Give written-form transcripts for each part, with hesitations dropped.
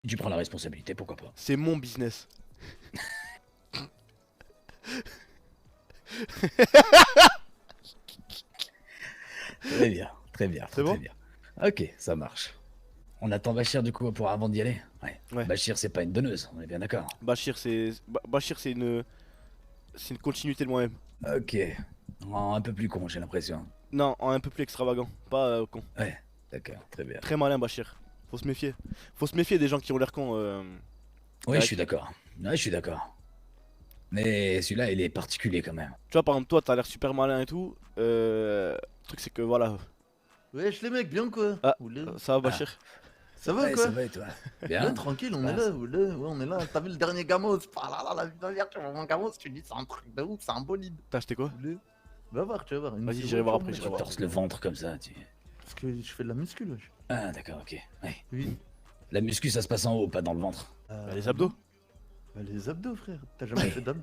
Tu prends la responsabilité, pourquoi pas. C'est mon business. Très bien, très bien, C'est bon? très bien. Ok, ça marche. On attend Bachir du coup pour avant d'y aller. Ouais. Ouais. Bachir, c'est pas une donneuse, on est bien d'accord. Bachir, c'est une continuité de moi-même. Ok. Oh, un peu plus con, j'ai l'impression. Non, un peu plus extravagant, pas con. Ouais, d'accord, très bien. Très malin, Bachir. Faut se méfier. Faut se méfier des gens qui ont l'air cons. Oui, je Derek. suis d'accord. Ouais, je suis d'accord. Mais celui-là, il est particulier quand même. Tu vois, par exemple, toi, t'as l'air super malin et tout. Le truc, c'est que voilà. Wesh les mecs, bien quoi? Ah, Oula. ça va, Bachir? Ça va Ouais, quoi? ça va et toi? Ouais, Bien? tranquille, on Ça est passe. là, oula, ouais, on est là. T'as vu le dernier Gamos? Ah là là, la vie dernière, tu vois mon Gamos, tu dis c'est un truc de ouf, c'est un bolide. T'as acheté quoi? Oula. Va voir, tu vas voir. une Vas-y, petite j'irai voir voiture, après, moi, j'irai tu voir. vois. Torse le ventre comme ça, tu... Parce que je fais de la muscu, wesh. Ah, d'accord, ok. Ouais. Oui. La muscu, ça se passe en haut, pas dans le ventre. Bah, les abdos. Bah, les abdos, frère. T'as jamais Ouais. fait d'abdos?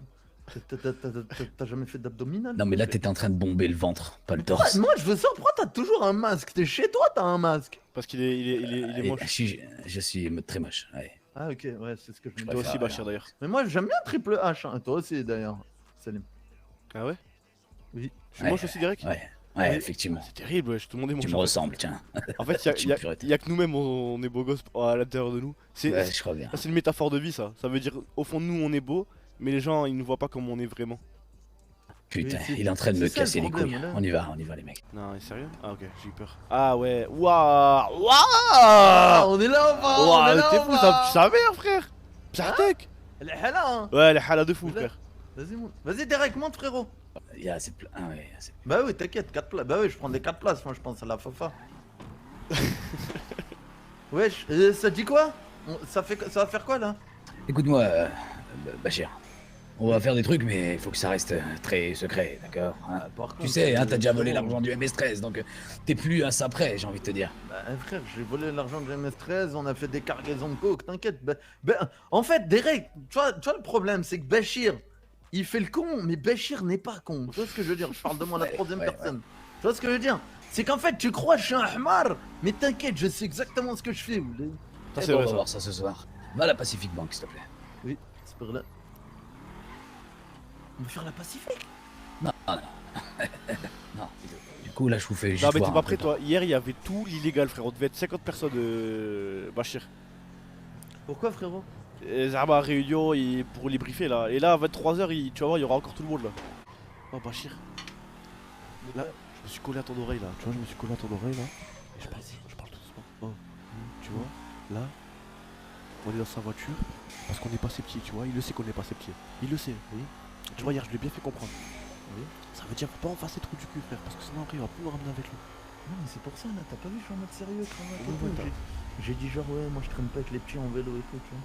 T'as jamais fait d'abdominal? Non, mais là, t'étais en train de bomber le ventre, pas le Pourquoi- torse. Moi, je veux savoir pourquoi t'as toujours un masque. T'es chez toi, t'as un masque. Parce qu'il est Et moche. je suis très moche, ouais. Ah, ok, ouais, c'est ce que je me Je dis. Toi préfère, aussi, Bachir, d'ailleurs. Mais moi, j'aime bien Triple H. Hein. Toi aussi, d'ailleurs. Salim. Ah ouais? Oui. Je suis Ouais, moche aussi, Derek? Ouais, ouais, Oui. effectivement. C'est terrible, wesh, tout le monde est moche. Tu me en fait. ressembles, tiens. En fait, y a, Tu y a- me purette. y a que nous-mêmes, on est beaux gosses à l'intérieur de nous. Ouais, je crois bien. C'est une métaphore de vie, ça. Ça veut dire, au fond de nous, on est beau, mais les gens, ils nous voient pas comme on est vraiment. Putain, Oui, c'est- il est en train de me c'est ça, le casser les problème, couilles. là. On y va les mecs. Non, mais sérieux? Ah, ok, j'ai eu peur. Ah, ouais. Waouh! Ah, Waouh! on est là, on va, on est Waouh, là, t'es on fou, va. ça pue sa mère, frère! Psartek! Elle est là, hein. Ouais, les halas de fou, Oula. frère. Vas-y, vas-y, Derek, monte, frérot. Il y a assez plein. Ah ouais, assez... Bah oui, t'inquiète, 4 places. Bah oui, je prends des 4 places, moi je pense à la Fafa. Wesh, ça dit quoi? Ça va faire quoi là? Écoute-moi, Bachir. On va faire des trucs, mais il faut que ça reste très secret, d'accord hein. Par contre, Tu sais, hein, t'as déjà volé frérot, l'argent du MS-13, donc t'es plus à ça près, j'ai envie de te dire. Bah frère, j'ai volé l'argent de MS-13, on a fait des cargaisons de coke, t'inquiète. En fait, Derek, tu vois le problème, c'est que Bachir, il fait le con, mais Bachir n'est pas con. Tu vois ce que je veux dire? Je parle de moi à la Ouais, troisième ouais, personne. Tu vois ce que je veux dire? C'est qu'en fait, tu crois que je suis un hamar, mais t'inquiète, je sais exactement ce que je fais. Ça, Eh c'est ben, vrai, on va ça. voir ça ce soir. Va à la Pacific Bank, s'il te plaît. Oui, c'est par là. On va faire la Pacifique. Non, non. Non. Du coup, là, je vous fais juste Non, mais voir t'es pas un prêt, peu. toi. Hier, il y avait tout l'illégal, frère. On devait être 50 personnes, Bachir. Pourquoi, frérot? Et Zaba réunion pour les briefer, là. Et là, à 23h, tu vas voir, il y aura encore tout le monde, là. Oh, Bachir. Là, je me suis collé à ton oreille, là. Tu vois, je me suis collé à ton oreille, là. Et je parle tout doucement. Oh, tu vois, là, on est dans sa voiture. Parce qu'on est pas ses pieds, tu vois. Il le sait qu'on est pas ses pieds. Il le sait, oui. Tu vois, hier, je l'ai bien fait comprendre. Oui. Ça veut dire, faut pas en faire trop du cul, frère. Parce que sinon, après, il va plus me ramener avec lui. Non mais c'est pour ça là, t'as pas vu, je suis en mode sérieux, cravate et Ouais, tout. ouais, J'ai dit genre ouais, moi je traîne pas avec les petits en vélo et tout, tu vois.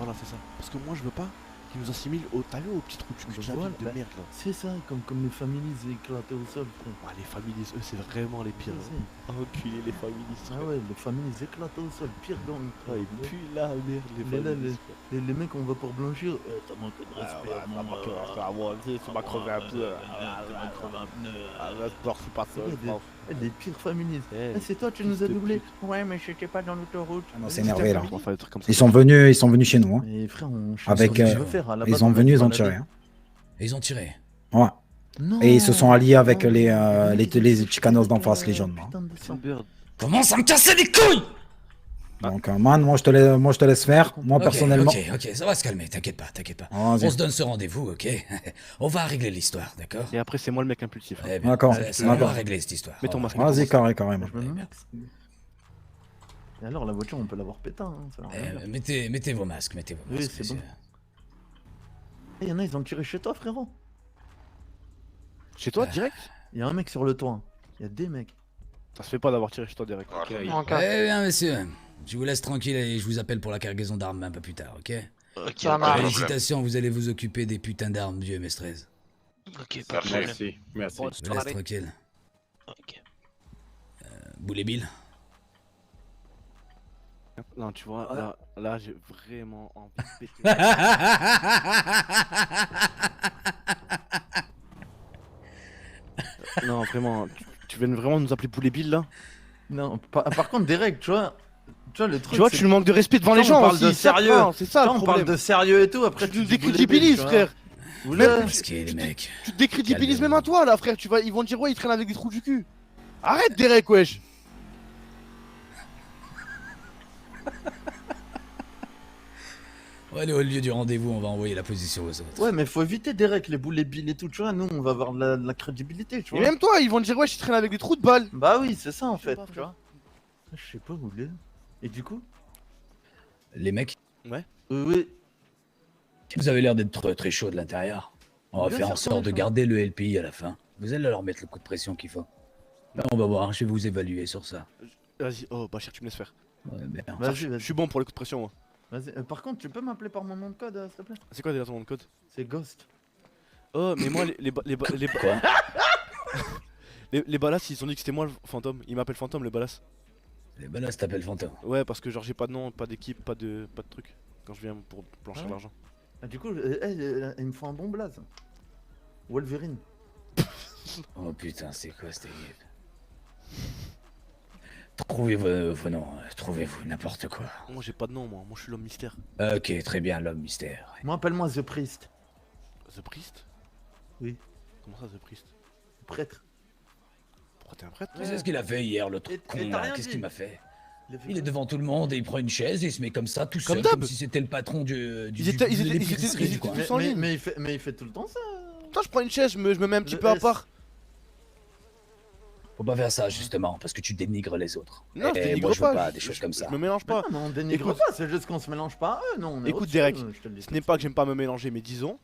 Voilà, c'est ça. Parce que moi, je veux pas qu'il nous assimile au, t'as vu, au petit trou du cul de la Voilà, ville de bah, merde, là. C'est ça, comme les familles éclatées au sol, frère. Ah, les families, eux, c'est vraiment les pires. C'est Hein. Enculé, les families. Ah ouais, les familles éclatées au sol, pire gang. Ah, ils puent la merde, les Mais là, families. les mecs on va pour blanchir, t'as manqué de respect à mon Tu m'as crevé un peu. t'as crevé un pneu. Je suis pas seul, je pense. Les pires familles. Eh, Eh, c'est toi, tu fils nous as de doublé. pute. Ouais, mais j'étais pas dans l'autoroute. Ah non, c'est énervé là. On va faire des trucs comme ça. Ils sont venus chez nous. Hein. Mais frère, on Avec, ce que je veux faire. À la Ils base, sont on va venus, se ils ont balader. tiré. Hein. Et ils ont tiré. Ouais. Non, Et ils se sont alliés avec non, les Chicanos d'en face, les jaunes. Hein. Putain de sang. Bird. Commence à me casser les couilles. Donc, man, moi je te laisse faire. Moi, Ok, personnellement. ok, ça va se calmer, t'inquiète pas, t'inquiète pas. Vas-y. On se donne ce rendez-vous, ok? On va régler l'histoire, d'accord? Et après, c'est moi le mec impulsif. hein. Eh bien, D'accord, on va d'accord. régler cette histoire. Mets ton On va masque. régler. Vas-y, carrément. Je me mets max. Et alors, la voiture, on peut l'avoir pétain. Hein, ça va rien faire. Mettez vos masques, mettez vos Oui, masques. c'est bon. messieurs. Eh, y'en a, ils ont tiré chez toi, frérot. Chez toi, direct? Il y a un mec sur le toit. Il y a des mecs. Ça se fait pas d'avoir tiré chez toi, direct. Eh bien, messieurs, je vous laisse tranquille et je vous appelle pour la cargaison d'armes un peu plus tard, ok? Ça marche. Félicitations, vous allez vous occuper des putains d'armes du MS-13. Ok, pas de problème. Merci, merci. Bonne Je vous laisse soirée. tranquille. Ok. Boulet Bill. Non, tu vois, là j'ai vraiment envie de péter. Non, vraiment, tu viens vraiment de nous appeler Poulet Bill là? Non, par contre, Derek, tu vois, Tu vois, le truc. Tu vois, c'est tu le manques de respect devant Quand les on gens parle aussi, de c'est ça, sérieux. enfin, c'est ça Quand le on parle problème. de sérieux et tout, après Tu nous te bulles décrédibilises, tu vois. frère. Oula. Masqué, les mecs. Tu te décrédibilises Calme-toi. même à toi là, frère. Tu vas, ils vont te dire, ouais, ils traînent avec des trous du cul. Arrête, Derek, wesh. Ouais, allez, au lieu du rendez-vous, on va envoyer la position aux autres. Ouais, mais faut éviter Derek, les boules, les billes et tout, tu vois. Nous, on va avoir de la crédibilité, tu Et vois. même toi, ils vont te dire, ouais, ils traînent avec des trous de balles. Bah oui, c'est ça en Je sais fait, pas, tu vois. Je sais pas où il est. Et du coup Les mecs, Oui. vous avez l'air d'être très chaud de l'intérieur. On va Bien faire sûr en qu'on sorte est de chaud. garder le LPI à la fin. Vous allez leur mettre le coup de pression qu'il faut. Là, on va voir, je vais vous évaluer sur ça. Vas-y, oh, Bachir, tu me laisses faire. Ouais, merde. Vas-y, Je vas-y. suis bon pour les coups de pression, moi. Vas-y. Par contre, tu peux m'appeler par mon nom de code, s'il te plaît? C'est quoi déjà ton nom de code? C'est Ghost. Oh, mais moi, Quoi? les balasses, ils ont dit que c'était moi le fantôme. Ils m'appellent fantôme, les balasses. Les balasses t'appellent fantôme. Ouais, parce que genre, j'ai pas de nom, pas d'équipe, pas de truc. Quand je viens pour blanchir Ah ouais. l'argent. Ah, du coup, il me faut un bon blaze. Wolverine. Oh putain, c'est quoi cette équipe? Trouvez-vous vos noms, trouvez-vous n'importe quoi. Moi, j'ai pas de nom, moi. Moi, je suis l'homme mystère. Ok, très bien, l'homme mystère. Moi, appelle-moi The Priest. The Priest? Oui. Comment ça, The Priest? Prêtre. Pourquoi t'es un prêtre? Tu sais ce qu'il a fait hier, l'autre Et con t'as là? rien Qu'est-ce dit. qu'il m'a fait? Il a fait Il est quoi devant tout le monde et il prend une chaise et il se met comme ça, tout Comme seul, d'hab. comme si c'était le patron du Ils étaient- ils de étaient- l'épicerie ils du étaient coin. tous en ligne. mais il fait tout le temps ça. Putain, je prends une chaise, je me mets un petit Le peu à S. part. Faut pas faire ça justement, parce que tu dénigres les autres. Non, je Et dénigre moi je veux pas. pas des choses comme ça. Je me mélange pas. Non, mais on dénigre Écoute. pas, c'est juste qu'on se mélange pas à eux, non. On est Écoute, au-dessus, Derek, je te le dis Ce tout n'est de pas suite. que j'aime pas me mélanger, mais disons.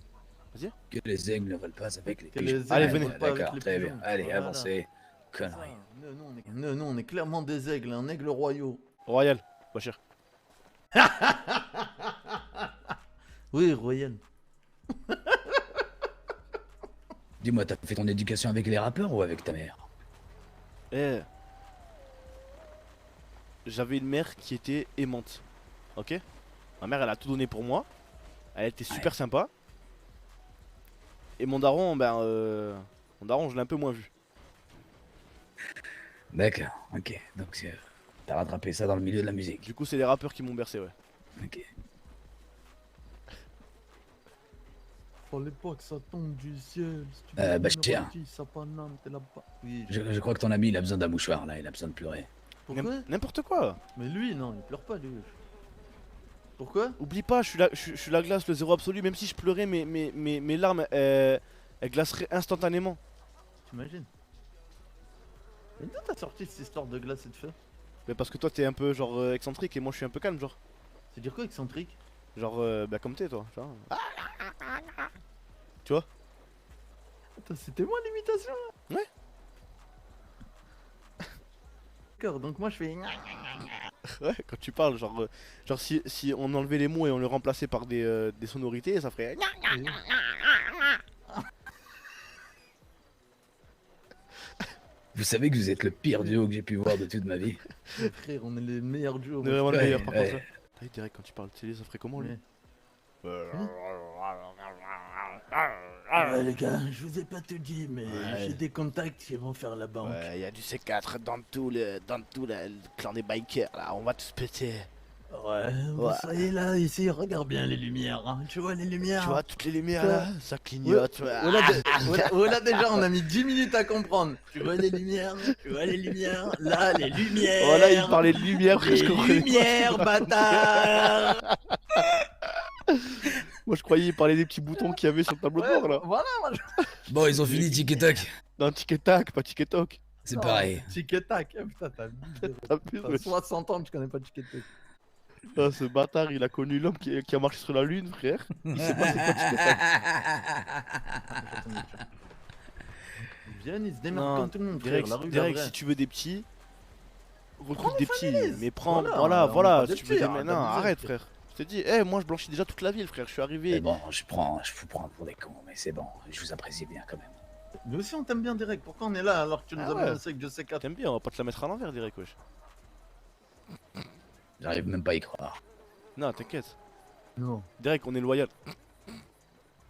Que les aigles ne volent pas avec les Que pigeons. les Allez, aigles venez. volent pas avec D'accord, les très bien. pigeons. Allez, Voilà. avancez. C'est ça. Connerie. Nous, on est clairement des aigles, un aigle royaux. Royal, Bachir. Oui, royal. Dis-moi, t'as fait ton éducation avec les rappeurs ou avec ta mère? Eh. J'avais une mère qui était aimante. Ok? Ma mère, elle a tout donné pour moi. Elle était super sympa. Et mon daron, je l'ai un peu moins vu. D'accord, ok. Donc t'as rattrapé ça dans le milieu de la musique. Du coup, c'est les rappeurs qui m'ont bercé, ouais. Ok. Fallait pas que ça tombe du ciel. Si tu Bah, veux Bachir. une rôtie, ça paname, t'es là-bas. Oui. Je crois que ton ami il a besoin d'un mouchoir là, il a besoin de pleurer. Pourquoi? N'importe quoi. Mais lui, non, il pleure pas, lui. Pourquoi? Oublie pas, je suis la glace, le zéro absolu. Même si je pleurais, mes larmes, elles glaceraient instantanément. T'imagines? Et d'où t'as sorti cette histoire de glace et de feu? Mais parce que toi, t'es un peu genre excentrique et moi, je suis un peu calme, genre. C'est dire quoi, excentrique? Genre, comme t'es, toi. Tu vois. Attends, c'était moi l'imitation là? Ouais. D'accord, donc moi je fais. Ouais, quand tu parles, genre si on enlevait les mots et on les remplaçait par des sonorités, ça ferait. Vous savez que vous êtes le pire duo que j'ai pu voir de toute ma vie. Frère, on est les meilleurs duos. On est vraiment le Ouais, meilleur, par ouais. contre. Là. T'as vu, Derek, quand tu parles de télé, ça ferait comment lui? Ouais, les gars, je vous ai pas tout dit, mais Ouais. j'ai des contacts qui vont faire la banque. Ouais, y a du C4 dans tout le clan des bikers là, on va tous péter. Ouais, vous Ouais. soyez là, ici, regarde bien les lumières. Hein. Tu vois les lumières? Tu vois toutes les lumières Ouais. là, ça clignote. Ouais. Voilà, déjà, on a mis 10 minutes à comprendre. Tu vois les lumières? Tu vois les lumières? Là, les lumières. Voilà, il parlait de lumière, Les je comprenais pas. lumières, bâtard. Moi je croyais qu'il parlait des petits boutons qu'il y avait sur le tableau de bord là. Voilà, moi, Bon, ils ont fini tic et tac. Non, tic et tac, pas tic et toc. C'est pareil. Tic et tac. Ah, putain, T'as vu, t'as ouais. 60 ans, tu connais pas tic et tac. Ah, ce bâtard, il a connu l'homme qui a marché sur la lune, frère. Il sait pas c'est quoi tic et tac. Ils viennent, ils se démerdent Non, comme tout le monde, frère. Derek, La rue, Derek, la vraie. si tu veux des petits, recrute les des petits. families. Mais prends, Voilà, voilà, on est voilà. pas des Si tu veux petits, des. arrête Non, d'abuser, arrête, frère. frère. Je te dis, moi je blanchis déjà toute la ville, frère. Je suis Mais arrivé. bon, je vous prends pour des cons, mais c'est bon, je vous apprécie bien quand même. Nous aussi, on t'aime bien, Derek. Pourquoi on est là alors que tu nous Ah as ouais. annoncé avec je sais 4? T'aimes bien, on va pas te la mettre à l'envers, direct, wesh. J'arrive même pas à y croire. Non, t'inquiète. Non, Derek, on est loyal.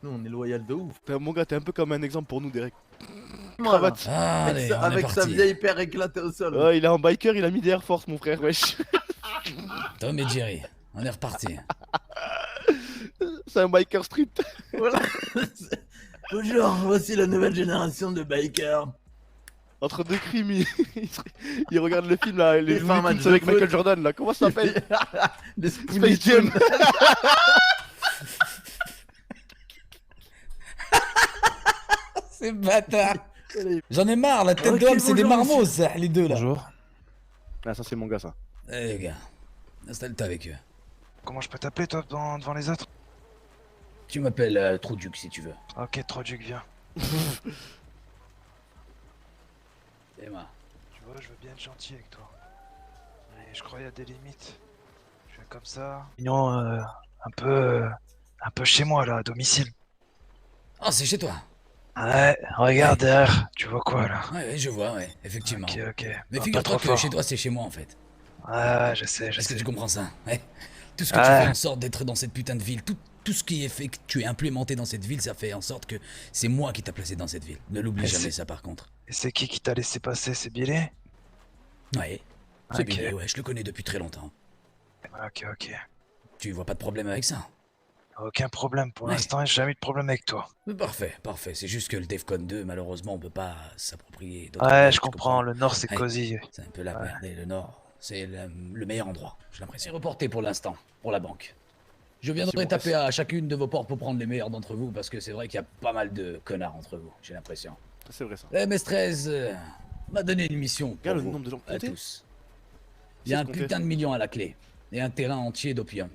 nous, on est loyal de ouf. Mon gars, t'es un peu comme un exemple pour nous, Derek. Voilà. Cravate. Allez, on est Avec sa parti. vieille paire éclatée au sol. Ouais, il est en biker, il a mis des Air Force, mon frère, wesh. Tom et Jerry, on est reparti. C'est un biker street. Voilà. Bonjour, voici la nouvelle génération de bikers. Entre deux crimes, il regarde le film là, les Il fait un Looney match Tunes avec de foot. Michael Jordan là, comment ça s'appelle? Les Space Jam. C'est bâtard. J'en ai marre, la tête Ok, d'homme, c'est des bonjour, marmots, ça, les deux là. Bonjour. Ah ça c'est mon gars ça. Allez les gars, installe-toi avec eux. Comment je peux t'appeler toi devant les autres? Tu m'appelles Trouduc si tu veux. Ok, Troduc, viens. Et moi. Tu vois, je veux bien être gentil avec toi. Mais je crois qu'il y a des limites. Je viens comme ça. Mignon, un peu chez moi là, à domicile. Oh, c'est chez toi. Ouais, regarde derrière. Tu vois quoi là? Ouais, je vois, ouais, effectivement. Ok, ok. Mais Pas figure-toi trop que fort. chez toi, c'est chez moi en fait. Ouais, je sais. Est-ce que tu comprends ça? Ouais. Tout ce que tu Ouais. fais en sorte d'être dans cette putain de ville, tout ce qui est fait que tu es implémenté dans cette ville, ça fait en sorte que c'est moi qui t'a placé dans cette ville. Ne l'oublie Mais jamais c'est- ça par contre. Et c'est qui t'a laissé passer? C'est Billy? Ouais. C'est Ok. Billy, ouais, je le connais depuis très longtemps. Ok, ok. Tu vois pas de problème avec ça? Aucun problème. Pour Ouais. l'instant, j'ai jamais eu de problème avec toi. Parfait, parfait. C'est juste que le Defcon 2, malheureusement, on peut pas s'approprier d'autres Ouais, choses, je tu comprends. Le Nord, c'est Ouais. cosy. C'est un peu la Ouais. merde et le Nord, c'est le meilleur endroit, j'ai l'impression. C'est reporté pour l'instant, pour la banque. Je viendrai Merci, taper à chacune de vos portes pour prendre les meilleurs d'entre vous, parce que c'est vrai qu'il y a pas mal de connards entre vous, j'ai l'impression. C'est vrai ça. La MS-13 m'a donné une mission pour Regarde le vous, nombre de gens à comptés. tous. Il y a un compter. putain de million à la clé, et un terrain entier d'opium,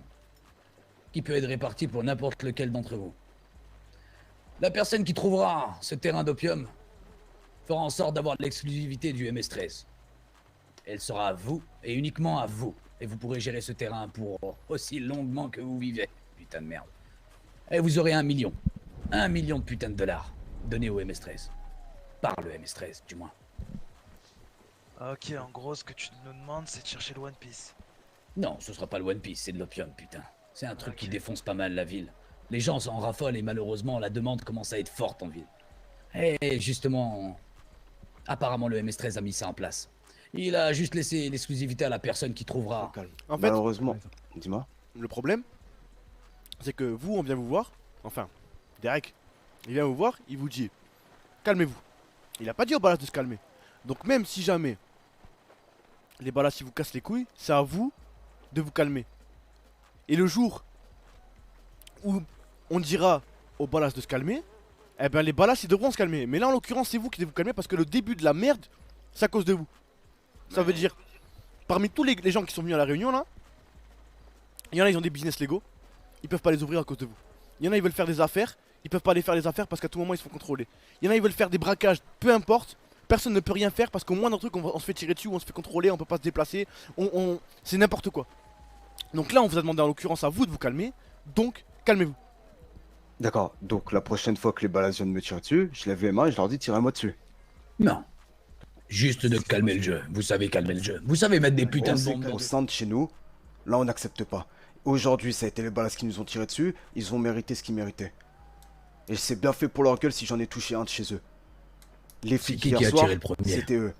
qui peut être réparti pour n'importe lequel d'entre vous. La personne qui trouvera ce terrain d'opium fera en sorte d'avoir l'exclusivité du MS-13. Elle sera à vous, et uniquement à vous. Et vous pourrez gérer ce terrain pour aussi longuement que vous vivez. Putain de merde. Et vous aurez 1 million. 1 million de putain de dollars donnés au MS-13. Par le MS-13, du moins. Ok, en gros, ce que tu nous demandes, c'est de chercher le One Piece. Non, ce sera pas le One Piece, c'est de l'opium, putain. C'est un truc Ok. qui défonce pas mal la ville. Les gens s'en raffolent et malheureusement, la demande commence à être forte en ville. Et justement, apparemment, le MS-13 a mis ça en place. Il a juste laissé l'exclusivité à la personne qui trouvera. En fait, Malheureusement, dis-moi. le problème, c'est que vous, on vient vous voir. Enfin, Derek, il vient vous voir, il vous dit calmez-vous. Il a pas dit aux balas de se calmer. Donc même si jamais les balas ils vous cassent les couilles, c'est à vous de vous calmer. Et le jour où on dira aux balas de se calmer, eh ben les balas ils devront se calmer. Mais là en l'occurrence c'est vous qui devez vous calmer parce que le début de la merde, c'est à cause de vous. Ça veut dire, parmi tous les gens qui sont venus à la réunion là, il y en a ils ont des business légaux, ils peuvent pas les ouvrir à cause de vous. Il y en a ils veulent faire des affaires, ils peuvent pas aller faire les affaires parce qu'à tout moment ils se font contrôler. Il y en a ils veulent faire des braquages, peu importe, personne ne peut rien faire parce qu'au moindre truc on se fait tirer dessus, on se fait contrôler, on peut pas se déplacer, c'est n'importe quoi. Donc là on vous a demandé en l'occurrence à vous de vous calmer, donc calmez-vous. D'accord, donc la prochaine fois que les balas viennent me tirer dessus, je lève les mains et je leur dis tirez-moi dessus. Non. Juste de calmer le jeu. Vous savez calmer le jeu. Vous savez mettre des putains de bombes dans Au sein de chez nous, là on n'accepte pas. Aujourd'hui, ça a été les balas qui nous ont tiré dessus, ils ont mérité ce qu'ils méritaient. Et c'est bien fait pour leur gueule si j'en ai touché un de chez eux. Les flics qui hier a soir, tiré le premier? c'était eux.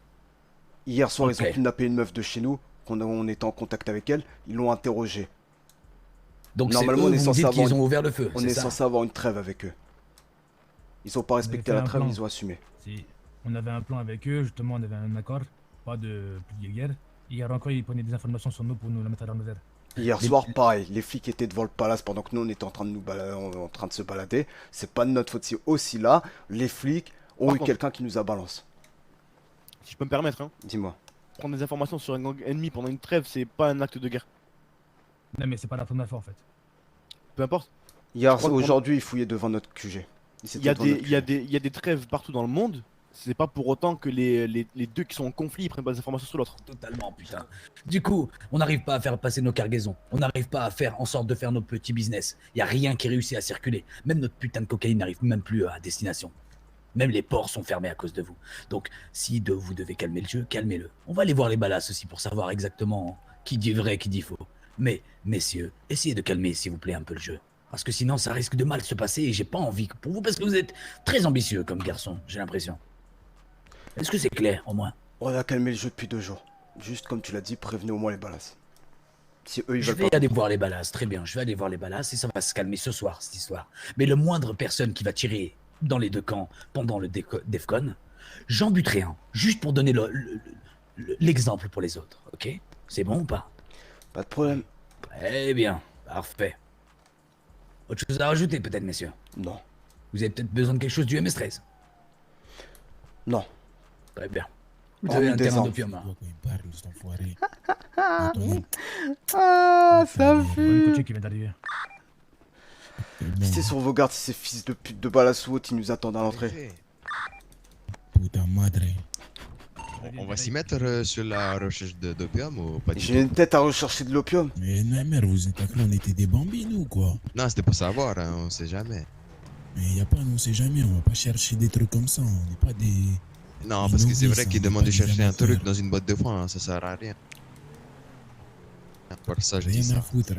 Hier soir, ils Ok. ont kidnappé une meuf de chez nous, on était en contact avec elle, ils l'ont interrogée. Donc c'est eux, Normalement, on est vous me censé dites qu'ils avoir ont ouvert le feu, On c'est est ça? censé avoir une trêve avec eux. Ils ont pas respecté fait la un trêve, plan. ils ont assumé. Si on avait un plan avec eux, justement, on avait un accord, pas de guerre. Hier encore, ils prenaient des informations sur nous pour nous la mettre à l'envers. Hier Mais- soir, pareil, les flics étaient devant le palace pendant que nous on était en train de en train de se balader. C'est pas de notre faute si aussi là, les flics ont Par eu contre- quelqu'un qui nous a balance. Si je peux me permettre, hein, Dis-moi. prendre des informations sur un gang ennemi pendant une trêve, c'est pas un acte de guerre. Non, mais c'est pas la première fois en fait. Peu importe. Hier, crois qu'on- aujourd'hui, ils fouillaient devant notre QG. Il y a des trêves partout dans le monde. C'est pas pour autant que les deux qui sont en conflit ils prennent pas des informations sur l'autre. Totalement, putain. Du coup, on n'arrive pas à faire passer nos cargaisons. On n'arrive pas à faire en sorte de faire nos petits business. Y a rien qui réussit à circuler. Même notre putain de cocaïne n'arrive même plus à destination. Même les ports sont fermés à cause de vous. Donc, si vous devez calmer le jeu, calmez-le. On va aller voir les balas aussi pour savoir exactement qui dit vrai, qui dit faux. Mais, messieurs, essayez de calmer, s'il vous plaît, un peu le jeu. Parce que sinon, ça risque de mal se passer et j'ai pas envie pour vous parce que vous êtes très ambitieux comme garçon, j'ai l'impression. Est-ce que c'est clair, au moins? On a calmé le jeu depuis 2 jours. Juste comme tu l'as dit, prévenez au moins les balas. Si eux ils Je veulent vais pas. aller voir les balasses, très bien. Je vais aller voir les balasses et ça va se calmer ce soir, cette histoire. Mais le moindre personne qui va tirer dans les deux camps pendant le Defcon, j'en buterai un, juste pour donner l'exemple pour les autres, ok? C'est bon ou pas? Pas de problème. Eh bien, parfait. Autre chose à rajouter peut-être, messieurs? Non. Vous avez peut-être besoin de quelque chose du MS-13? Non. Très bien. Vous Oh, avez un des terrain armes. d'opium, hein? Ah, ça me Bonne fait. coachée qui vient d'arriver. Restez sur vos gardes si ces fils de pute de Balasse ou autres, ils nous attendent à l'entrée. Puta madre. On va s'y mettre sur la recherche d'opium ou pas du J'ai tout? une tête à rechercher de l'opium. Mais Namer, vous êtes à quoi? On était des bambines ou quoi? Non, c'était pour savoir, hein, on sait jamais. Mais y a pas, on sait jamais, on va pas chercher des trucs comme ça, on n'est pas des... Non, Ils parce que nous c'est vrai disent, qu'ils on est demandent pas de des chercher un amateurs. truc dans une boîte de foin, hein, ça sert à rien. Pour ça, je dis Rien ça. à foutre.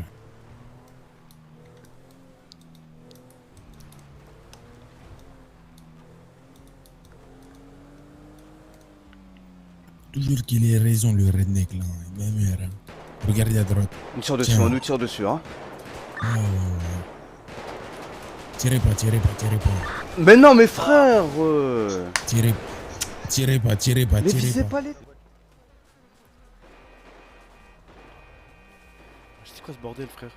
Toujours qu'il ait raison, le redneck là, Namer. Hein. Regardez à droite. On tire dessus, Tiens. on nous tire dessus, hein. Oh, ouais, ouais. Tirez pas, tirez pas, tirez pas. Mais non, mes frères Tirez, tirez pas, tirez pas, Mais tirez visez pas. pas les... C'est quoi ce bordel, frère?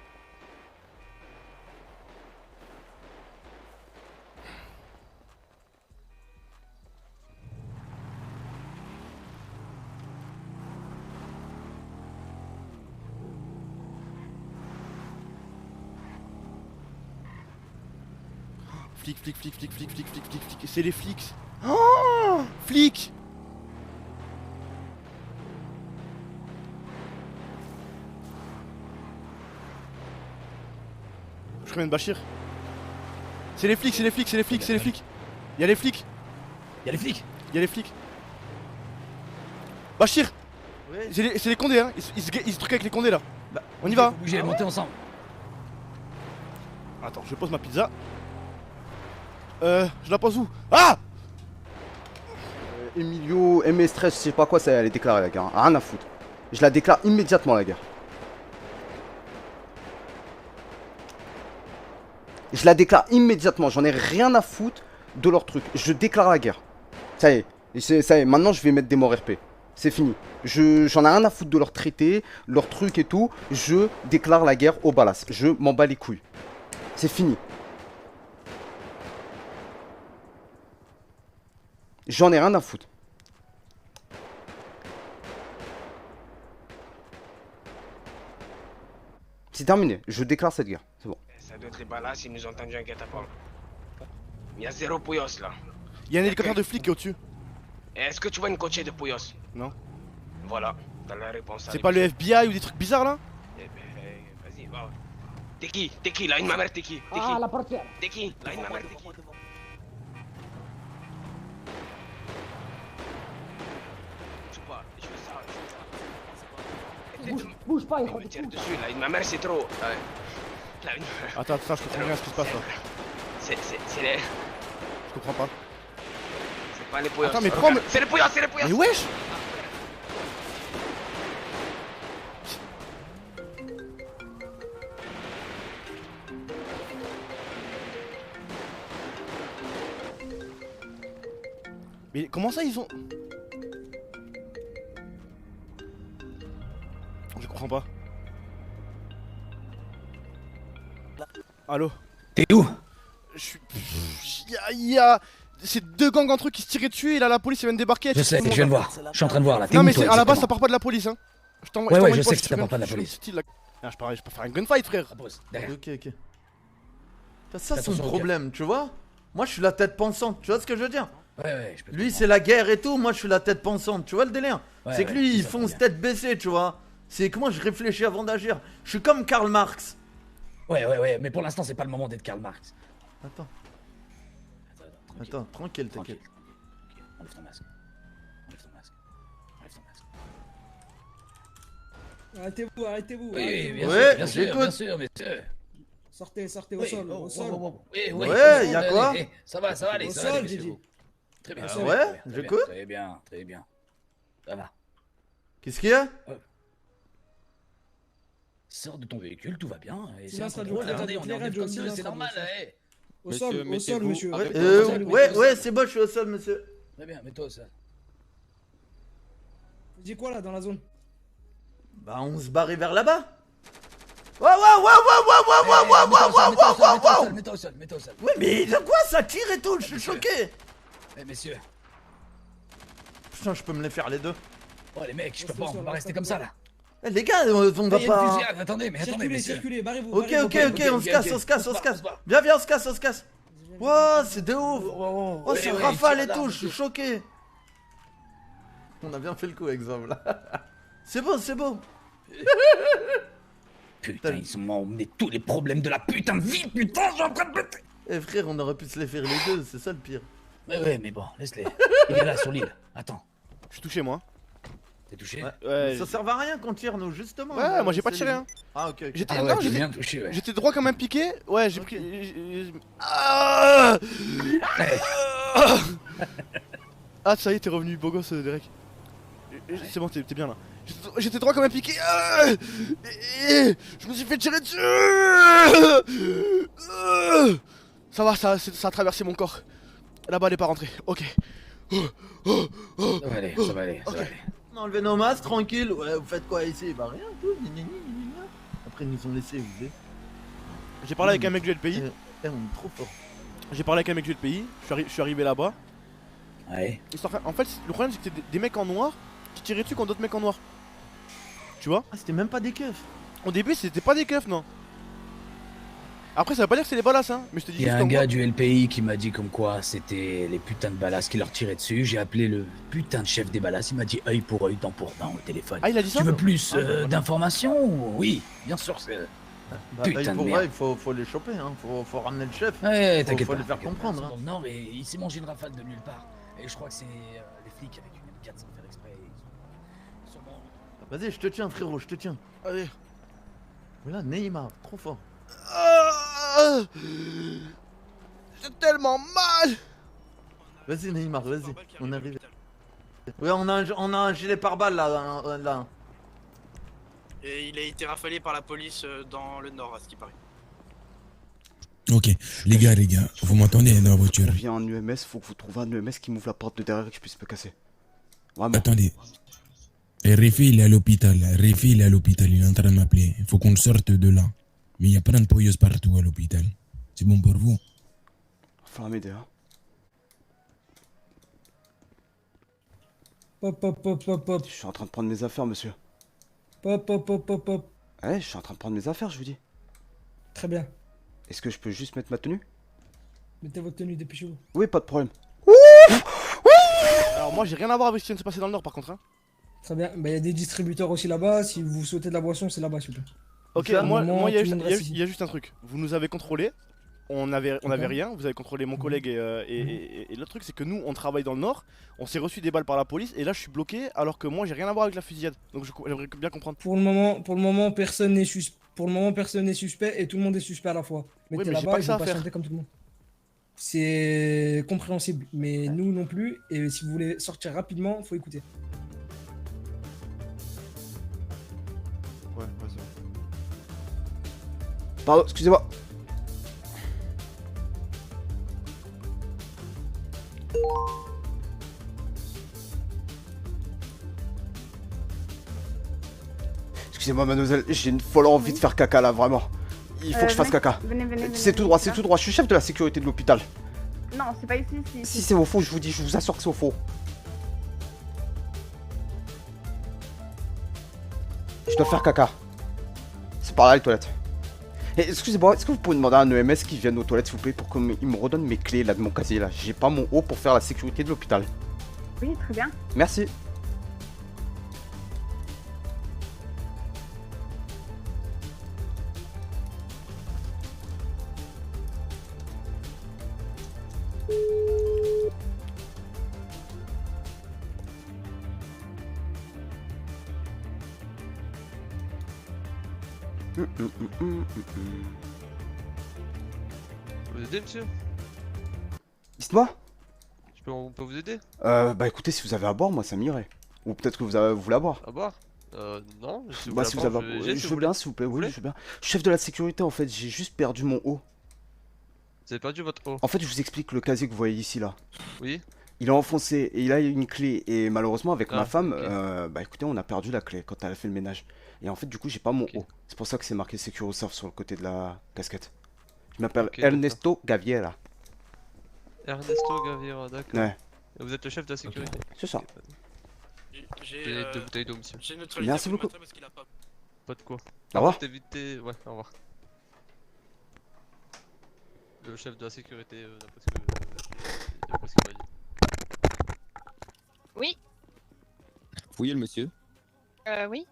Flic, flic, flic, flic, flic, flic, flic, flic, flic. C'est les flics. Oh, flics. Je ramène Bachir. C'est les flics, c'est les flics, c'est les flics, c'est les flics. Y'a les flics, Y'a les flics! y'a les flics. Bachir, Ouais. c'est les condés, hein. Ils se truquent avec les condés là. On y va. Bougez, montez ensemble. Attends, je pose ma pizza. Je la pose où? Ah! Emilio, MS13, je sais pas quoi, ça elle est déclarée la guerre. Hein. Rien à foutre. Je la déclare immédiatement la guerre. Je la déclare immédiatement, j'en ai rien à foutre de leur truc. Je déclare la guerre. Ça y est, ça y est, maintenant je vais mettre des morts RP. C'est fini. J'en ai rien à foutre de leur traité, leur truc et tout. Je déclare la guerre au Balas. Je m'en bats les couilles. C'est fini. J'en ai rien à foutre. C'est terminé. Je déclare cette guerre. C'est bon. Ça doit être les balas, ils nous ont tendu un guet-apens. Il y a zéro Pouyos là. Y'a un hélicoptère de flics qui est au-dessus. Est-ce que tu vois une coachée de Pouyos? Non. Voilà, t'as la réponse. C'est pas le FBI ou des trucs bizarres là? Eh ben, vas-y, va. T'es qui? T'es qui? Là, une mamère, t'es qui? T'es qui? la portière. T'es qui? Là, une mamère, t'es qui? Je sais pas, je veux ça, Bouge pas, me tire dessus, là, une mamère, c'est trop. Là, une... Attends, je comprends rien à ce qui se passe là. C'est les... Je comprends pas. C'est pas les Pouyos. Attends, mais Regarde. prends- C'est les Pouyos, c'est les Pouyos! Mais wesh! Mais comment ça ils ont... Je comprends pas. Allô? T'es où? Je suis... y a... C'est deux gangs entre eux qui se tiraient dessus et là la police vient de débarquer. Je sais, je viens de voir. Je suis en train de voir là. T'es Non où, mais toi, à la base ça exactement? part pas de la police hein. Ouais, ouais, je sais que ça ça part pas de la police. Ah, je peux faire un gunfight frère. Repose, derrière. Ok, ok. Ça, c'est son Attention au problème, tu vois. Moi, je suis la tête pensante, tu vois ce que je veux dire. Ouais, ouais, je peux te Lui, comprendre. c'est la guerre et tout, moi, je suis la tête pensante, tu vois le délire. Ouais, C'est que ouais, lui, il ça fonce va bien. tête baissée, tu vois. C'est que moi, je réfléchis avant d'agir. Je suis comme Karl Marx. Ouais, ouais, ouais, mais pour l'instant, c'est pas le moment d'être Karl Marx. Attends, Tranquille, attends, tranquille, tranquille. t'inquiète. Enlève ton masque. Enlève ton masque. Enlève ton masque. Arrêtez-vous, arrêtez-vous. Oui, oui, bien Ouais, sûr, bien sûr, j'écoute. bien sûr, monsieur. Sortez, sortez au Oui, sol, oh, au oh, sol. oh, oh. Oui, oui, Ouais, y a allez, quoi allez, ça va, allez, Au ça va, sol, allez, j'ai monsieur. dit. Très bien, Ah très ouais, bien, très bien, j'écoute. Très bien, très bien. Ça va. Qu'est-ce qu'il y a? Sors de ton véhicule, tout va bien. Et c'est un Silence radio, contrôle. Attendez, on est en éclairage, comme ça, silence c'est radio, normal. silence. eh. Au sol, Monsieur, monsieur. mettez-vous- Ouais, c'est bon, je suis au sol, monsieur. Très bien, mets-toi au sol. Tu dis quoi là dans la zone? Bah, on se barrait vers là-bas. Mets-toi au sol, mets-toi au sol. Ouais, mais de quoi ça tire et tout? Je suis choqué. Eh, messieurs. Putain, je peux me les faire les deux. Oh, les mecs, je peux Reste pas, au on sol, va pas reste rester au comme sol. ça là. Eh, les gars, on Il va y a une pas. fusillade, attendez, mais attendez, Circulez, messieurs. circulez, barrez-vous. Ok, barrez-vous. on se casse, on se casse, on se casse. Viens, on se casse, on se casse. Wow, c'est de ouf. Oh, Ouais, c'est ouais, rafale et tire là, tout, je suis choqué. On a bien fait le coup, exemple là. C'est beau, c'est beau. Putain, ils m'ont emmené tous les problèmes de la putain de vie, putain, j'ai en train de péter. Eh frère, on aurait pu se les faire les deux, c'est ça le pire. Ouais, mais bon, laisse-les. Il est là sur l'île. Attends, Je suis touché, moi. t'es touché? Ouais, Ça sert à rien qu'on tire, nous, justement. Ouais, moi j'ai pas C'est- tiré, hein. Ah, ok. J'étais Ah non, ouais, t'es j'étais- bien touché, ouais. j'étais droit comme un piqué. Ouais, j'ai pris. Ah, Ah, ça y est, t'es revenu, beau gosse, Derek. C'est bon, t'es bien là. J'étais droit comme un piqué. Et je me suis fait tirer dessus. Ça va, ça a traversé mon corps. La balle est pas rentrée. Ok. Ça va aller, ça va aller, ça va aller. On a enlevé nos masques, tranquille. Ouais, vous faites quoi ici? Bah rien, tout. Après, ils nous ont laissé, vous savez. J'ai parlé avec un mec du LPI. Eh, on est trop fort. J'ai parlé avec un mec du LPI. Je suis arrivé là-bas. Ouais. En fait, le problème c'est que c'était des mecs en noir qui tiraient dessus contre d'autres mecs en noir. Tu vois? Ah, c'était même pas des keufs. Au début, c'était pas des keufs, non. Après, ça veut pas dire que c'est des balasses, hein. Mais je te dis Il y a juste un comme gars quoi. du LPI qui m'a dit comme quoi c'était les putains de balasses qui leur tiraient dessus. J'ai appelé le putain de chef des balasses. Il m'a dit œil pour œil, dent pour dent au téléphone. Ah, il a dit ça? Tu veux plus Ah, d'informations? Oui, bien sûr. Bah, Putain il de faut, merde. ouais, faut les choper, hein. Faut ramener le chef. Ouais, t'inquiète faut pas. les faire t'inquiète comprendre, pas. hein. Dans le Nord, et il s'est mangé une rafale de nulle part. Et je crois que c'est les flics avec une M4 sans faire exprès. Ils sont morts. Vas-y, je te tiens, frérot, je te tiens. Allez. Voilà, Neymar, trop fort. Ah, j'ai tellement mal. Vas-y, Neymar, vas-y. On arrive. Ouais, on a un gilet pare-balles là. Et il a été rafalé par la police dans le nord, à ce qui paraît. Ok, les gars, vous m'entendez dans la voiture? Je viens en UMS, faut que vous trouviez un UMS qui m'ouvre la porte de derrière et que je puisse me casser. Vraiment. Attendez. Et Réfi, il est à l'hôpital. Réfi, il est à l'hôpital. Il est en train de m'appeler. Il faut qu'on sorte de là. Mais il y a plein de poilleuses partout à l'hôpital. C'est bon pour vous? Faut m'aider, hein. Pop. Je suis en train de prendre mes affaires, monsieur. Pop. Ouais, je suis en train de prendre mes affaires, je vous dis. Très bien. Est-ce que je peux juste mettre ma tenue? Mettez votre tenue, dépêchez-vous. Oui, pas de problème. Alors, moi, j'ai rien à voir avec ce qui vient de se passer dans le nord, par contre, hein. Très bien. Bah, il y a des distributeurs aussi là-bas. Si vous souhaitez de la boisson, c'est là-bas, s'il vous plaît. Ok, Ça, moi, moment, il y a tout le monde reste il ici. y a juste un truc. Vous nous avez contrôlé. On avait Ok. rien. Vous avez contrôlé mon collègue et l'autre truc, c'est que nous, on travaille dans le nord. On s'est reçu des balles par la police et là, je suis bloqué alors que moi, j'ai rien à voir avec la fusillade. Donc, j'aimerais bien comprendre. Pour le moment, personne n'est suspect et tout le monde est suspect à la fois. Mettez mais j'ai là-bas pas et que ça vous à faire. patientez comme tout le monde. C'est compréhensible, mais nous non plus. Et si vous voulez sortir rapidement, faut écouter. Ouais, c'est bon. Pardon, excusez-moi. Excusez-moi, mademoiselle, j'ai une folle envie de faire caca là, vraiment. Il faut que je fasse caca. Venez. C'est tout droit, c'est tout droit. Je suis chef de la sécurité de l'hôpital. Non, c'est pas ici. Si c'est au faux, je vous dis, je vous assure que c'est au faux. Je dois faire caca. C'est par là les toilettes. Et excusez-moi, est-ce que vous pouvez demander à un EMS qui vienne aux toilettes s'il vous plaît pour qu'il me redonne mes clés là de mon casier là. J'ai pas mon haut pour faire la sécurité de l'hôpital. Oui, très bien. Merci. Vous aider, monsieur? Dites-moi. On peut vous aider? Bah écoutez, si vous avez à boire, moi ça m'irait. Ou peut-être que vous voulez à boire. À boire? Non. Bah si vous avez... Je veux bien s'il vous plaît, oui je veux bien. Chef de la sécurité en fait, j'ai juste perdu mon haut. Vous avez perdu votre haut? En fait je vous explique le casier que vous voyez ici là. Oui. Il est enfoncé et il a une clé et malheureusement avec ma femme, ok. bah écoutez on a perdu la clé quand elle a fait le ménage. Et en fait du coup j'ai pas mon haut. C'est pour ça que c'est marqué Securisurf sur le côté de la casquette. Je m'appelle Ernesto Gaviera. Ernesto Gaviera, d'accord. Ouais. Et vous êtes le chef de la sécurité? C'est ça. J'ai 2 bouteilles d'eau, monsieur. Merci beaucoup. Pas de quoi. Au revoir. Éviter... Ouais, au revoir. Le chef de la sécurité, d'après ce qu'il m'a dit. Oui, Fouillez le monsieur. oui.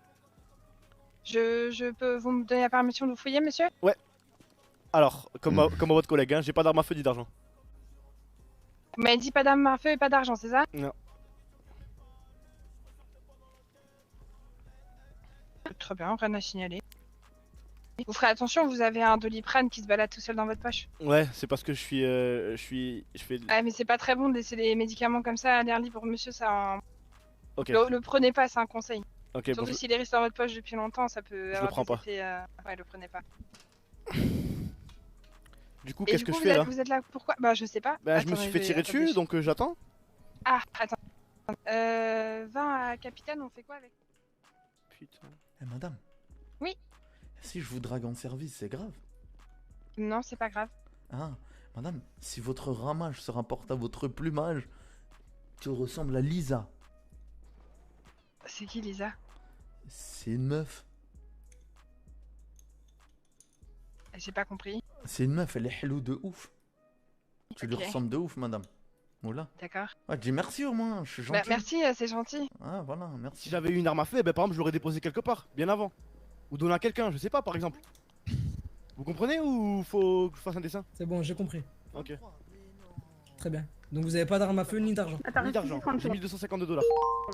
Je peux vous me donner la permission de vous fouiller, monsieur? Ouais. Alors, comme à votre collègue, hein, j'ai pas d'arme à feu ni d'argent. Vous m'avez dit pas d'armes à feu et pas d'argent, c'est ça? Non. Très bien, rien à signaler. Vous ferez attention, vous avez un Doliprane qui se balade tout seul dans votre poche. Ouais, c'est parce que je fais... Ah mais c'est pas très bon de laisser les médicaments comme ça à l'air libre, monsieur, ça en... Ok. Le prenez pas, c'est un conseil. Ok, Surtout bon, s'il est resté dans votre poche depuis longtemps, ça peut le avoir prends des pas. effets... Ouais, le prenez pas. Du coup, Et qu'est-ce du que coup, je fais là? vous êtes là pourquoi? Bah je sais pas. Bah, je me Attendez, suis fait vais tirer dessus, réfléchir. donc j'attends. Ah, attends. 20 à capitaine, on fait quoi avec? Putain. Eh madame. Oui. Si je vous drague en service, c'est grave. Non, c'est pas grave. Ah, madame, si votre ramage se rapporte à votre plumage, tu ressembles à Lisa. C'est qui, Lisa? C'est une meuf. J'ai pas compris. C'est une meuf, elle est hello de ouf. Tu lui Ok. ressembles de ouf, madame. Oula. D'accord. Ouais, dis merci au moins, je suis Bah, gentil. merci, c'est gentil. Ah, voilà, merci. Si j'avais eu une arme à feu, bah, par exemple, je l'aurais déposé quelque part, bien avant. Ou donné à quelqu'un, je sais pas, par exemple. Vous comprenez ou faut que je fasse un dessin? C'est bon, j'ai compris. Ok. Très bien. Donc vous avez pas d'arme à feu ni d'argent. Attends, Ni reste d'argent, ici 30 j'ai secondes. 1252 $.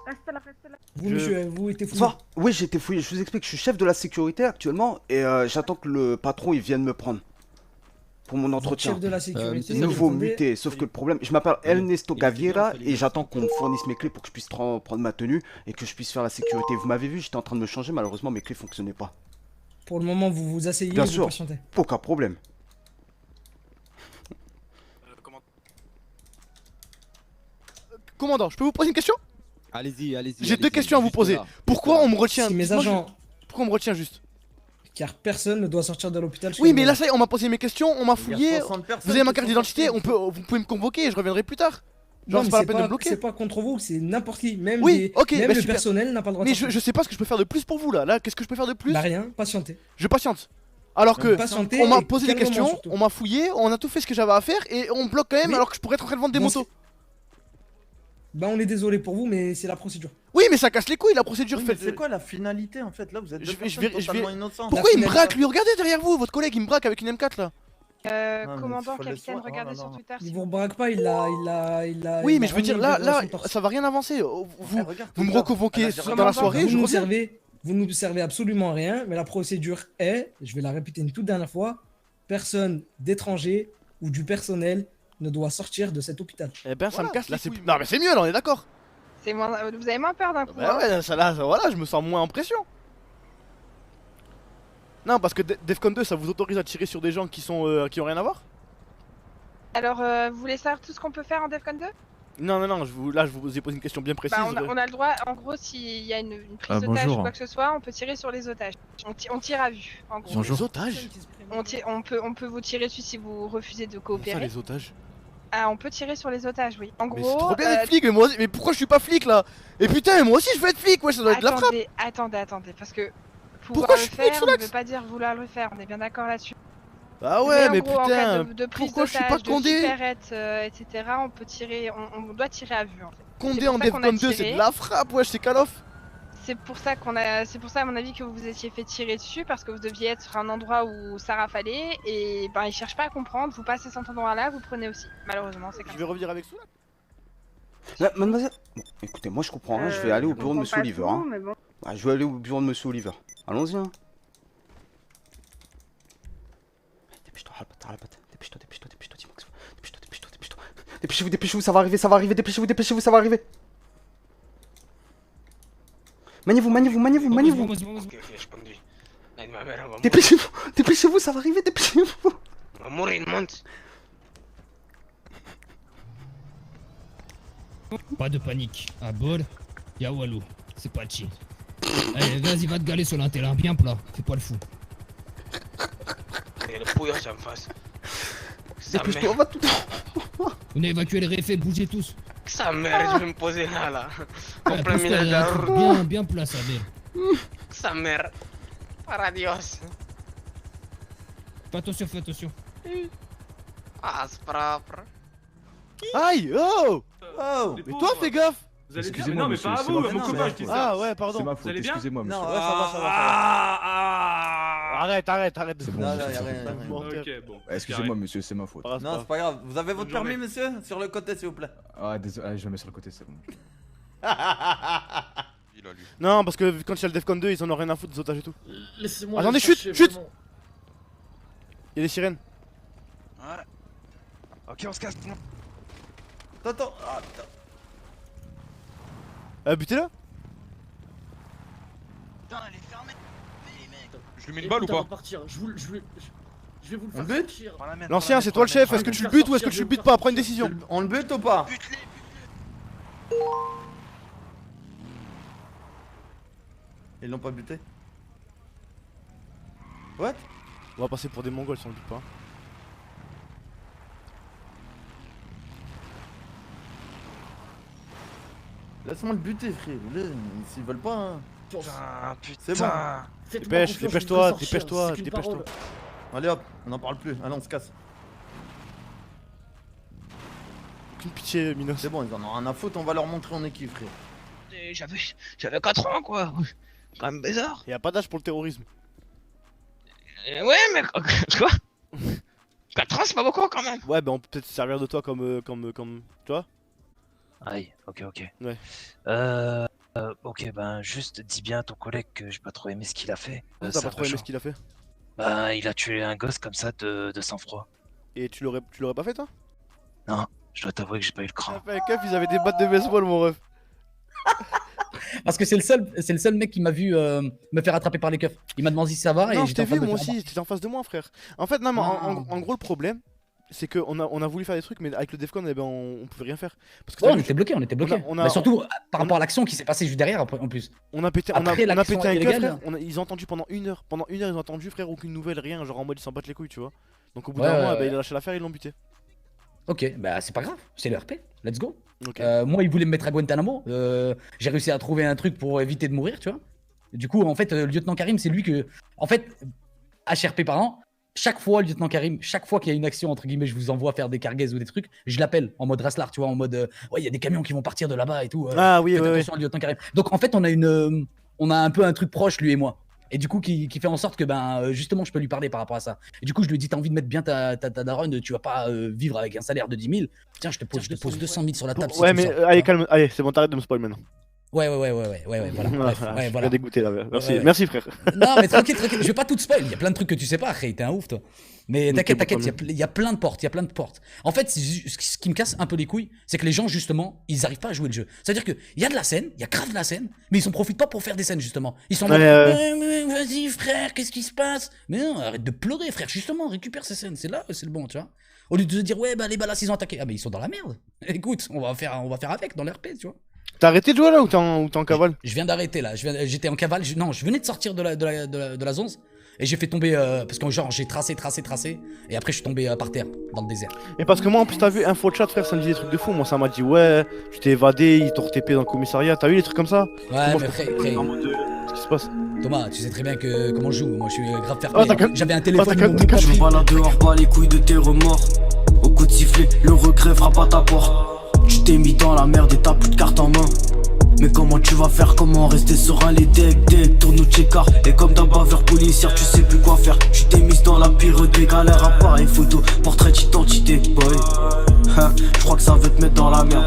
Reste là, reste là. Vous, monsieur, vous été fouillé. Bonsoir. Oui j'ai été fouillé, je vous explique, je suis chef de la sécurité actuellement et j'attends que le patron il vienne me prendre. Pour mon entretien. Chef de la sécurité. Nouveau attendez. muté, sauf que le problème, je m'appelle Ernesto Gaviera et j'attends qu'on me fournisse mes clés pour que je puisse prendre ma tenue et que je puisse faire la sécurité. Vous m'avez vu, j'étais en train de me changer, malheureusement mes clés fonctionnaient pas. Pour le moment, vous vous asseyez Bien et vous sûr, patientez. aucun problème. Commandant, je peux vous poser une question? Allez-y, allez-y. J'ai deux questions à vous poser. Pourquoi on me retient? Si mes Dites-moi agents... Pourquoi on me retient juste? Car personne ne doit sortir de l'hôpital. Oui, mais là, ça y est, on m'a posé mes questions, on m'a Il y a fouillé. 60 personnes Vous avez ma qui carte sont d'identité, sorties. vous pouvez me convoquer et je reviendrai plus tard. Genre, Non, c'est mais pas la peine de me bloquer. C'est pas contre vous, c'est n'importe qui. Même, Oui, ok, même bah, le super. personnel n'a pas le droit de Mais sortir. je sais pas ce que je peux faire de plus pour vous là. Là, qu'est-ce que je peux faire de plus? Bah rien, patientez. Je patiente. Alors que Patientez on m'a et posé des calmement, questions, surtout. on m'a fouillé, on a tout fait ce que j'avais à faire et on me bloque quand même Oui. alors que je pourrais être en train de vendre des Bon, motos. Bah on est désolé pour vous, mais c'est la procédure. Oui, mais ça casse les couilles la procédure. Oui, mais Faites- c'est quoi la finalité en fait? Là, vous êtes deux Je vais- personnes totalement je vais- innocentes. Pourquoi il me finalité- braque lui? Regardez derrière vous, votre collègue il me braque avec une M4 là. mais Commandant, faut le capitaine, soin- oh regardez là sur là. Twitter. Il si vous braque pas, il a. Oui, il mais a je veux dire, ramené là, son torse. ça va rien avancer. Vous, regarde, vous me regarde. reconvoquez Elle a déjà dans la remarqué. soirée, Vous je nous reviens. servez, vous nous servez absolument à rien, mais la procédure est, je vais la répéter une toute dernière fois, personne d'étranger ou du personnel ne doit sortir de cet hôpital. Eh ben, ça Voilà, me casse. Là, les c'est. couilles, Non, mais c'est mieux, là, on est d'accord. C'est moins... Vous avez moins peur d'un coup. Bah hein. ouais, ça là, voilà, je me sens moins en pression. Non, parce que Defcon 2, ça vous autorise à tirer sur des gens qui ont rien à voir? Alors, vous voulez savoir tout ce qu'on peut faire en Defcon 2? Non, non, non, là, je vous ai posé une question bien précise. Bah, on a le droit, en gros, s'il y a une prise d'otage bonjour. ou quoi que ce soit, on peut tirer sur les otages. On tire à vue, en gros. Sur les otages? On peut vous tirer dessus si vous refusez de Comment ça, coopérer. les otages? Ah, on peut tirer sur les otages, oui. En Mais gros, c'est trop bien d'être flic, mais moi aussi, mais pourquoi je suis pas flic là? Et putain, moi aussi je veux être flic, ouais, ça doit être de la frappe. attendez, parce que Pourquoi pouvoir je le suis flic, faire Soulax ne veut pas dire vouloir le faire, on est bien d'accord là-dessus. Ah ouais, mais en gros, en cas putain, de prise pourquoi je suis pas d'otage, de Condé? supérette, etc., on peut tirer, on doit tirer à vue en fait. Condé C'est pour en ça qu'on a Defcon 2, c'est tiré. de la frappe, ouais, c'est Call of. C'est pour ça à mon avis que vous vous étiez fait tirer dessus parce que vous deviez être à un endroit où ça rafalait et ben ils cherchent pas à comprendre. Vous passez cet endroit-là, vous prenez aussi. Malheureusement, c'est comme Je ça. vais revenir avec Soulax. Mademoiselle, bon, écoutez, moi je comprends rien, je vais aller au bureau de Monsieur Oliver. Hein. Ouais, je vais aller au bureau de Monsieur Oliver. Allons-y. Hein. Dépêche-toi, Halpat. Dépêche-toi, Dimax. Dépêche-toi. Dépêchez-vous, ça va arriver, dépêchez-vous, ça va arriver. Maniez-vous, maniez-vous, maniez-vous, maniez-vous. Ok, je conduis. Aide ma mère, elle va mourir. Dépêchez-vous, ça va arriver, dépêchez-vous. Elle va mourir, il monte. Pas de panique. À bord, y'a Walou. C'est pas chill. Allez, vas-y, va te galer sur l'intérieur, bien plat. Fais pas le fou. Et le pouillot, ça me fasse. Sa Dépêche-toi, mère. va tout. On a évacué les réfets, bougez tous. Sa mère, je vais me poser là. En plein Pousse-toi, milieu de la rue. bien plat, ça va. Sa mère. Paradios. Fais attention, fais attention. Ah, c'est propre. Aïe, oh. Oh. Mais toi, fais gaffe. Vous allez bien? Mais non, mais pas à vous, mon copain, je dis ça. Ah ouais, pardon. C'est ma faute, Vous allez bien? excusez-moi, monsieur. Non, Ouais, ça va, ça va. Arrête. C'est bon, Non, monsieur, y a c'est rien, bon. y a rien. Ok, bon. Excusez-moi, monsieur, c'est ma faute. Non, c'est pas grave. Vous avez votre Bonne journée. permis, monsieur? Sur le côté, s'il vous plaît. Ah, désolé, allez, je le mets sur le côté, c'est bon. Non, parce que quand il y a le Defcon 2, ils en ont rien à foutre des otages et tout. Laissez-moi. Attendez, aller chercher, chute. vraiment. Il y a des sirènes. Ouais. Ok, on se casse. Attends. Butez-la. Putain, elle est fermée. Je lui mets une balle ou pas? Je vais vous le On faire bute sortir. L'ancien, c'est toi le chef. Est-ce que tu le butes ou est-ce que tu le butes pas? Prends une décision. On le bute ou pas? Ils l'ont pas buté? What? On va passer pour des mongols si on le bute pas. Laisse-moi le buter, frère. S'ils veulent pas, hein. Putain. C'est bon. Dépêche-toi, dépêche-toi. Allez hop, on n'en parle plus. Allez, on se casse. Aucune pitié, Minos. C'est bon, ils en ont rien à foutre. On va leur montrer on est qui, frère. J'avais 4 ans, quoi. Quand même bizarre. Y'a pas d'âge pour le terrorisme. Ouais, mais quoi? 4 ans, c'est pas beaucoup quand même. Ouais, bah on peut peut-être se servir de toi comme. Tu vois? Aïe, ok. Ouais. Ok, ben juste dis bien à ton collègue que j'ai pas trop aimé ce qu'il a fait. T'as c'est pas un trop peu aimé chaud. ce qu'il a fait? Bah, il a tué un gosse comme ça de sang-froid. Et tu l'aurais pas fait, toi? Non, je dois t'avouer que j'ai pas eu le cran. Les keufs, ils avaient des battes de baseball, mon ref. Parce que c'est le seul mec qui m'a vu me faire attraper par les keufs. Il m'a demandé si ça va et Non, je j'étais t'ai en train vu, de me moi faire aussi, t'étais en face de moi, frère. En fait, non, mais en gros, le problème, c'est qu'on a voulu faire des trucs, mais avec le Defcon, eh ben, on pouvait rien faire. Parce que Ouais, on était bloqué. Mais surtout par rapport à l'action qui s'est passée juste derrière en plus. On a pété, Après, on a l'action pété un keuf, illégale. frère. Ils ont entendu pendant une heure. Pendant une heure, ils ont entendu, frère, aucune nouvelle, rien. Genre en mode ils s'en battent les couilles, tu vois. Donc au bout Ouais, d'un moment, ouais, bah, ouais. il a lâché l'affaire, ils l'ont buté. Ok, bah c'est pas grave, c'est le RP, let's go. Ok. Moi, il voulait me mettre à Guantanamo. J'ai réussi à trouver un truc pour éviter de mourir, tu vois. Du coup, en fait, le lieutenant Karim, c'est lui que. En fait, HRP parlant, chaque fois, le lieutenant Karim, chaque fois qu'il y a une action, entre guillemets, je vous envoie faire des cargaises ou des trucs, je l'appelle en mode Raslar, tu vois, en mode ouais, il y a des camions qui vont partir de là-bas et tout. Ah oui, faites ouais, attention au lieutenant Karim. Donc, en fait, on a un peu un truc proche, lui et moi. Et du coup, qui fait en sorte que, justement, je peux lui parler par rapport à ça. Et du coup, je lui dis, t'as envie de mettre bien ta daronne, tu vas pas vivre avec un salaire de 10 000. Tiens, je te pose 200 000 sur la table. si Ouais, tu mais le sors. allez, calme, allez, c'est bon, t'arrêtes de me spoil maintenant. Ouais, voilà. Bref, Je ouais, suis voilà. bien dégoûté là. Merci, Ouais. merci frère. Non, mais tranquille, je vais pas tout te spoil. Il y a plein de trucs que tu sais pas, Ray, t'es un ouf, toi. Mais t'inquiète, il y a plein de portes, En fait, ce qui me casse un peu les couilles, c'est que les gens, justement, ils arrivent pas à jouer le jeu. C'est-à-dire qu'il y a de la scène, il y a grave de la scène, mais ils s'en profitent pas pour faire des scènes, justement. Ils sont en mode, mais vas-y, frère, qu'est-ce qui se passe? Mais non, arrête de pleurer, frère, justement, récupère ces scènes, c'est là, c'est le bon, tu vois. Au lieu de se dire, ouais, les balas, ils ont attaqué. Ah, mais ils sont dans la merde. Écoute, on va faire avec dans l'RP, tu vois. T'as arrêté de jouer là ou t'es en cavale? Je viens d'arrêter là, j'étais en cavale, je venais de sortir de la zone et j'ai fait tomber, parce que genre j'ai tracé, et après je suis tombé par terre, dans le désert. Et parce que moi en plus t'as vu info chat frère, ça me dit des trucs de fou, moi ça m'a dit ouais, tu t'es évadé, ils t'ont retépé dans le commissariat, t'as vu les trucs comme ça? Ouais mais frère, qu'est-ce qui se passe? Thomas, tu sais très bien comment je joue, moi je suis grave fair Oh, play. J'avais un téléphone, Je me balade dehors, bas les couilles de tes remords. Au coup de sifflet, le regret frappe à ta porte. Tu t'es mis dans la merde et t'as plus de carte en main. Mais comment tu vas faire, comment rester serein, les decks, tourne ou checkard. Et comme d'un baveur policière, tu sais plus quoi faire. Tu t'es mis dans la pire des galères, appareil photo, portrait d'identité, boy. Je crois que ça veut te mettre dans la merde.